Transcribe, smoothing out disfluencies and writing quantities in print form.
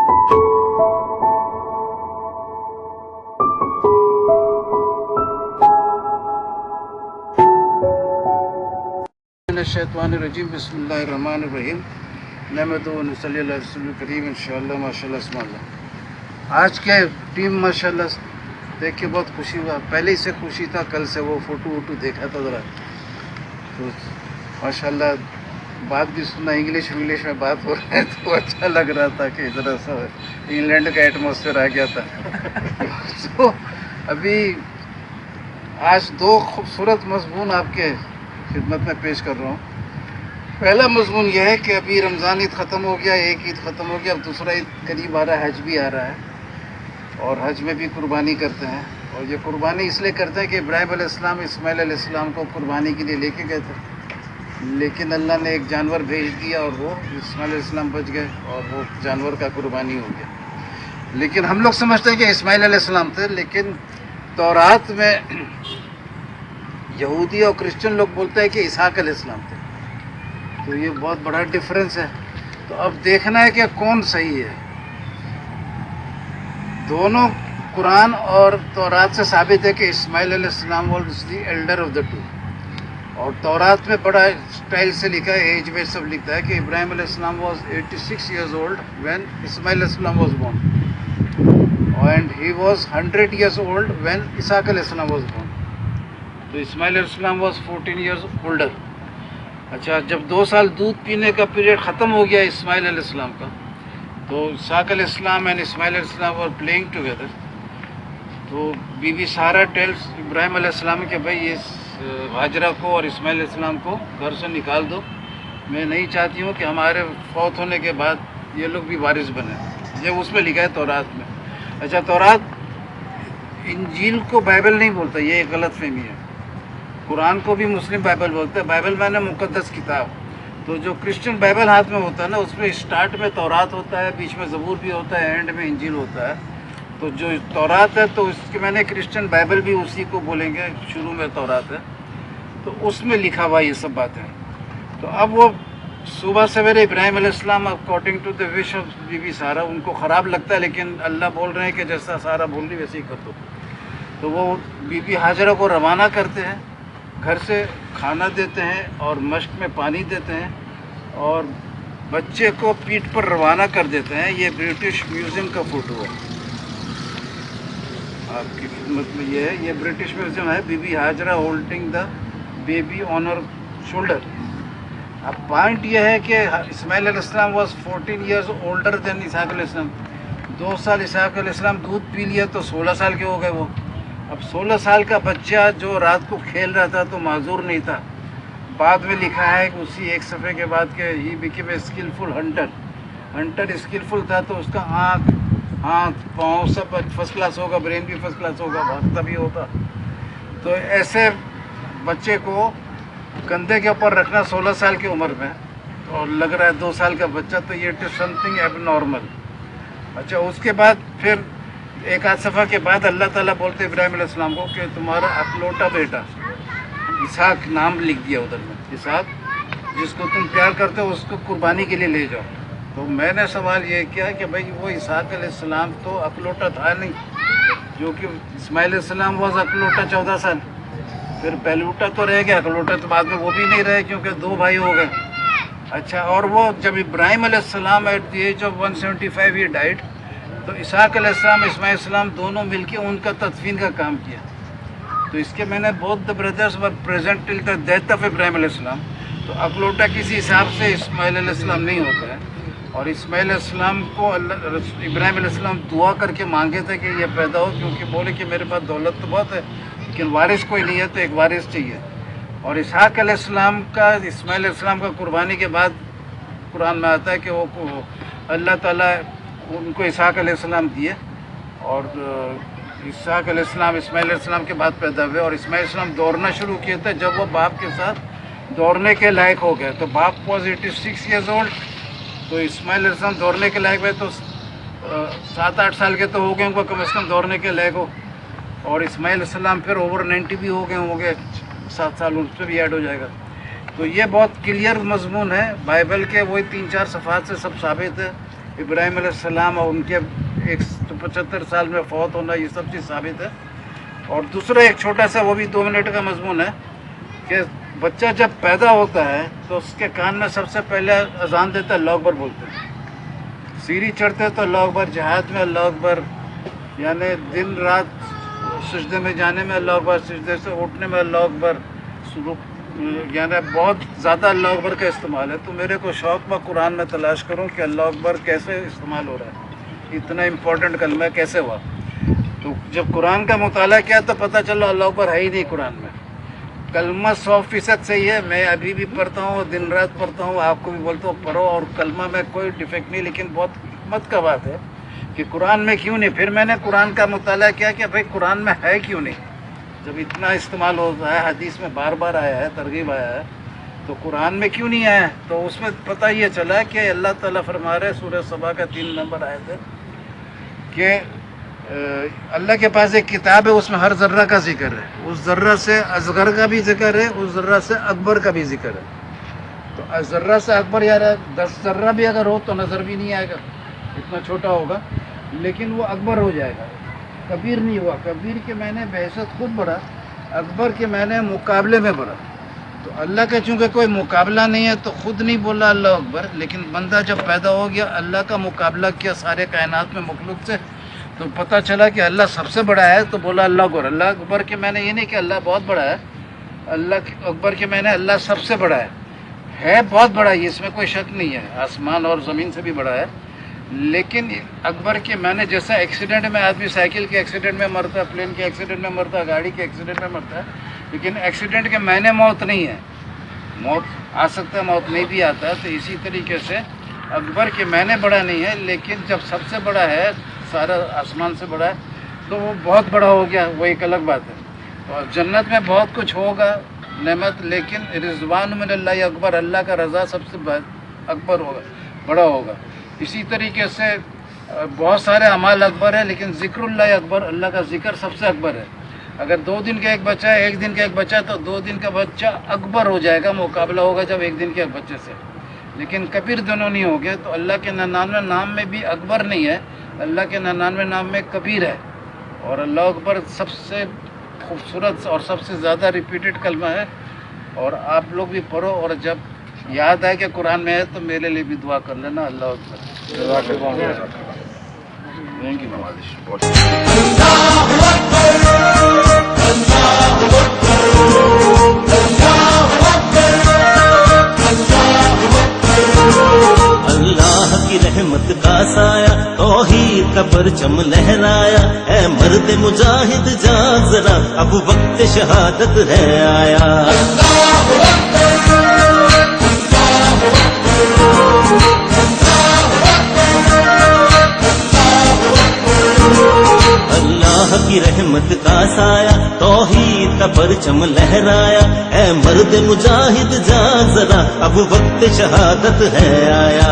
शैतानिर्रजीम बिस्मिल्लाहिर्रहमानिर्रहीम नहमदुहु व नसल्ली अला रसूलिल करीम इंशाअल्लाह माशाअल्लाह सुब्हानअल्लाह। आज के टीम माशाअल्लाह देख के बहुत खुशी हुआ, पहले ही से खुशी था, कल से वो फ़ोटो देखा था ज़रा तो माशाअल्लाह बात भी सुना, इंग्लिश में बात हो रहा है तो अच्छा लग रहा था कि ज़रा सा इंग्लैंड का एटमॉस्फेयर आ गया था। तो अभी आज दो खूबसूरत मज़मून आपके खिदमत में पेश कर रहा हूँ। पहला मज़मून यह है कि अभी रमज़ान ईद ख़त्म हो गया, एक ईद ख़त्म हो गया, अब दूसरा ईद करीब आ रहा है, हज भी आ रहा है और हज में भी कुर्बानी करते हैं। और ये कुर्बानी इसलिए करते हैं कि इब्राहीम अलैहिस्सलाम इस्माइल अलैहिस्सलाम को कुर्बानी के लिए लेके गए थे, लेकिन अल्लाह ने एक जानवर भेज दिया और वो इस्माइल अलैहिस्सलाम बच गए और वो जानवर का कुर्बानी हो गया। लेकिन हम लोग समझते हैं कि इस्माइल अलैहिस्सलाम थे, लेकिन तौरात में यहूदी और क्रिश्चियन लोग बोलते हैं कि इसहाक अलैहिस्सलाम थे। तो ये बहुत बड़ा डिफरेंस है। तो अब देखना है कि कौन सही है। दोनों कुरान और तौरात से साबित है कि इस्माइल अलैहिस्सलाम was the Elder of the two. और तौरात में बड़ा स्टाइल से लिखा है, एज में सब लिखता है कि इब्राहीम अलैहिस्सलाम was 86 years old when Ismail अलैहिस्सलाम was born and he was 100 years old when Ishaq अलैहिस्सलाम वाज बोर्न। तो इस्माइल अलैहिस्सलाम वाज 14 years older। अच्छा, जब 2 साल दूध पीने का पीरियड ख़त्म हो गया इस्माइल अलैहिस्सलाम का, तो इसहाक अलैहिस्सलाम एंड इस्माइल अलैहिस्सलाम वर प्लेइंग टुगेदर। तो बीबी सारा टेल्स इब्राहीम अलैहिस्सलाम के भाई ये हाजरा को और इस्माइल अलैहिस्सलाम को घर से निकाल दो, मैं नहीं चाहती हूँ कि हमारे फौत होने के बाद ये लोग भी वारिस बने। ये उसमें लिखा है तौरात में। अच्छा, तौरात इंजील को बाइबल नहीं बोलता, ये एक गलत फहमी है। कुरान को भी मुस्लिम बाइबल बोलते हैं। बाइबल माने मुक़द्दस किताब। तो जो क्रिश्चियन बाइबल हाथ में होता है ना, उसमें स्टार्ट में तौरात होता है, बीच में ज़बूर भी होता है, एंड में इंजील होता है। तो जो तौरात है तो उसके मैंने क्रिश्चियन बाइबल भी उसी को बोलेंगे, शुरू में तौरात है तो उसमें लिखा हुआ ये सब बातें। तो अब वो सुबह सवेरे इब्राहीम अलैहिस्सलाम according to the wish of Bibi Sara, उनको ख़राब लगता है लेकिन अल्लाह बोल रहे हैं कि जैसा सारा बोल रही वैसे ही कर दो। तो वो बीबी हाजरा को रवाना करते हैं, घर से खाना देते हैं और मश्क में पानी देते हैं और बच्चे को पीठ पर रवाना कर देते हैं। ये ब्रिटिश म्यूज़ियम का फ़ोटो है, आपकी खिदमत में ये है। ये ब्रिटिश म्यूज़ियम है, Bibi Hajra holding the baby on her shoulder. अब पॉइंट ये है कि इस्माइल अलैहिस्सलाम was 14 years older than Ishaq अलैहिस्सलाम। 2 साल इसहाक अलैहिस्सलाम दूध पी लिया तो 16 साल के हो गए वो। अब 16 साल का बच्चा जो रात को खेल रहा था तो माजूर नहीं था। बाद में लिखा है कि उसी एक सफ़े के बाद के ही became a skilful hunter skilful था, तो उसका आँख हाथ पाँव सब फर्स्ट क्लास होगा, ब्रेन भी फर्स्ट क्लास होगा, भागता भी होगा। तो ऐसे बच्चे को कंधे के ऊपर रखना 16 साल की उम्र में, और लग रहा है 2 साल का बच्चा, तो ये इट इज़ समथिंग एबनॉर्मल। अच्छा, उसके बाद फिर एक आध सफ़ा के बाद अल्लाह ताला बोलते इब्राहीम अलैहिस्सलाम को कि तुम्हारा अकलौता बेटा इसहाक, नाम लिख दिया उधर में, इसहाक जिसको तुम प्यार करते हो उसको कुर्बानी के लिए ले जाओ। तो मैंने सवाल ये किया कि भाई वो इसहाक अलैहिस्सलाम तो अकलौता था नहीं, जो कि इस्माइल अलैहिस्सलाम वाज अकलौता 14 साल, फिर पहलूटा तो रह गया, अकलौता तो बाद में वो भी नहीं रहे क्योंकि 2 भाई हो गए। अच्छा, और वो जब इब्राहीम अलैहिस्सलाम at the age of 175 he died, तो इसहाक अलैहिस्सलाम इस्माइल अलैहिस्सलाम दोनों मिलके उनका तदफीन का काम किया। तो इसके मैंने both the brothers were present till the death of Ibrahim अलैहिस्सलाम। तो अकलौता किसी हिसाब से इस्माइल अलैहिस्सलाम नहीं होता है। और इस्माइल अलैहिस्सलाम को इब्राहीम अलैहिस्सलाम दुआ करके मांगे थे कि ये पैदा हो, क्योंकि बोले कि मेरे पास दौलत तो बहुत है लेकिन वारिस कोई नहीं है, तो एक वारिस चाहिए। और इसहाक अलैहिस्सलाम का इस्माइल अलैहिस्सलाम का कुर्बानी के बाद कुरान में आता है कि वो अल्लाह ताला उनको इसहाक अलैहिस्सलाम दिए, और इसहाक अलैहिस्सलाम इस्माइल अलैहिस्सलाम के बाद पैदा हुए। और इस्माइल अलैहिस्सलाम दौड़ना शुरू किए थे जब वो बाप के साथ दौड़ने के लायक हो गए। तो बाप वॉज 86 years old, तो इस्माइल अलैहिस्सलाम दौड़ने के लायक हुए तो 7-8 साल के तो हो गए उनको कम से कम दौड़ने के लायक हो। और इस्माइल अलैहिस्सलाम फिर ओवर 90 भी हो गए 7 साल उन पर भी ऐड हो जाएगा। तो ये बहुत क्लियर मजमून है बाइबल के, वही 3-4 सफ़ात से सब साबित है इब्राहिम अलैहिस्सलाम और उनके 175 साल में फौत होना, ये सब चीज़ साबित है। और दूसरा एक छोटा सा, वो भी 2 मिनट का मजमून है कि बच्चा जब पैदा होता है तो उसके कान में सबसे पहले अजान देता है, अल्लाह अकबर बोलते हैं। सीढ़ी चढ़ते तो अल्लाह अकबर, जहाद में अल्लाह अकबर, यानी दिन रात सजदे में जाने में अल्लाह अकबर, सजदे से उठने में अल्लाह अकबर, यानी बहुत ज़्यादा अल्लाह अकबर का इस्तेमाल है। तो मेरे को शौक़ मैं कुरान में तलाश करूं कि अल्लाह अकबर कैसे इस्तेमाल हो रहा है, इतना इम्पोर्टेंट कलमा कैसे हुआ। तो जब कुरान का मुताला किया तो पता चला अल्लाह अकबर है ही नहीं कुरान में। कलमा 100% सही है, मैं अभी भी पढ़ता हूँ, दिन रात पढ़ता हूँ, आपको भी बोलता हूँ पढ़ो, और कलमा में कोई डिफेक्ट नहीं। लेकिन बहुत हिम्मत का बात है कि कुरान में क्यों नहीं। फिर मैंने कुरान का मुताला किया कि भाई कुरान में है क्यों नहीं, जब इतना इस्तेमाल होता है, हदीस में बार बार आया है, तरगीब आया है, तो कुरान में क्यों नहीं आया। तो उसमें पता ये चला कि अल्लाह ताला फरमा रहे सूरह सबा का 3 नंबर आयत है कि अल्लाह के पास एक किताब है, उसमें हर ज़र्रा का जिक्र है, उस ज़र्रा से असगर का भी जिक्र है, उस ज़र्रा से अकबर का भी जिक्र है। तो ज़र्रा से अकबर यार 10 ज़र्रा भी अगर हो तो नज़र भी नहीं आएगा, इतना छोटा होगा, लेकिन वो अकबर हो जाएगा, कबीर नहीं हुआ। कबीर के मैंने बहसत खुद बढ़ा, अकबर के मैंने मुकाबले में बढ़ा। तो अल्लाह का चूँकि कोई मुकाबला नहीं है तो खुद नहीं बोला अल्लाह अकबर, लेकिन बंदा जब पैदा हो गया, अल्लाह का मुकाबला किया सारे कायनात में मखलूक से, तो पता चला कि अल्लाह सबसे बड़ा है, तो बोला अल्लाह अकबर। अल्लाह अकबर के मैंने ये नहीं कि अल्लाह बहुत बड़ा है, अल्लाह अकबर के मैंने अल्लाह सबसे बड़ा है बहुत बड़ा, ये इसमें कोई शक नहीं है, आसमान और ज़मीन से भी बड़ा है। लेकिन अकबर के मैंने, जैसा एक्सीडेंट में आदमी साइकिल के एक्सीडेंट में मरता है, प्लेन के एक्सीडेंट में मरता है, गाड़ी के एक्सीडेंट में मरता है, लेकिन एक्सीडेंट के मैंने मौत नहीं है, मौत आ सकता है, मौत नहीं भी आता है। तो इसी तरीके से अकबर के मैंने बड़ा नहीं है, लेकिन जब सबसे बड़ा है, सारा आसमान से बड़ा है, तो वो बहुत बड़ा हो गया, वो एक अलग बात है। और जन्नत में बहुत कुछ होगा नेमत, लेकिन रिज़वान मिनल्लाहि अकबर, अल्लाह का रज़ा सबसे अकबर होगा, बड़ा होगा। इसी तरीके से बहुत सारे अमाल अकबर है, लेकिन ज़िक्रुल्लाह अकबर, अल्लाह का ज़िक्र सबसे अकबर है। अगर 2 दिन का एक बच्चा है, 1 दिन का एक बच्चा, तो 2 दिन का बच्चा अकबर हो जाएगा, मुकाबला होगा जब 1 दिन के एक बच्चे से। लेकिन कबीर दोनों नहीं हो गए। तो अल्लाह के 99 नाम में भी अकबर नहीं है, अल्लाह के 99 नाम में कबीर है। और अल्लाह अकबर सबसे खूबसूरत और सबसे ज़्यादा रिपीटेड कलमा है। और आप लोग भी पढ़ो, और जब याद आए कि कुरान में है तो मेरे लिए भी दुआ कर लेना। अल्लाह अकबर। Thank you. अल्लाह की रहमत का साया, तौहीद का परचम लहराया, ऐ मर्द मुजाहिद जाग जरा, अब वक्त शहादत है आया। अल्लाह की रहमत का साया, तौहीद का परचम लहराया, ऐ मर्द मुजाहिद जाग जरा, अब वक्त शहादत है आया।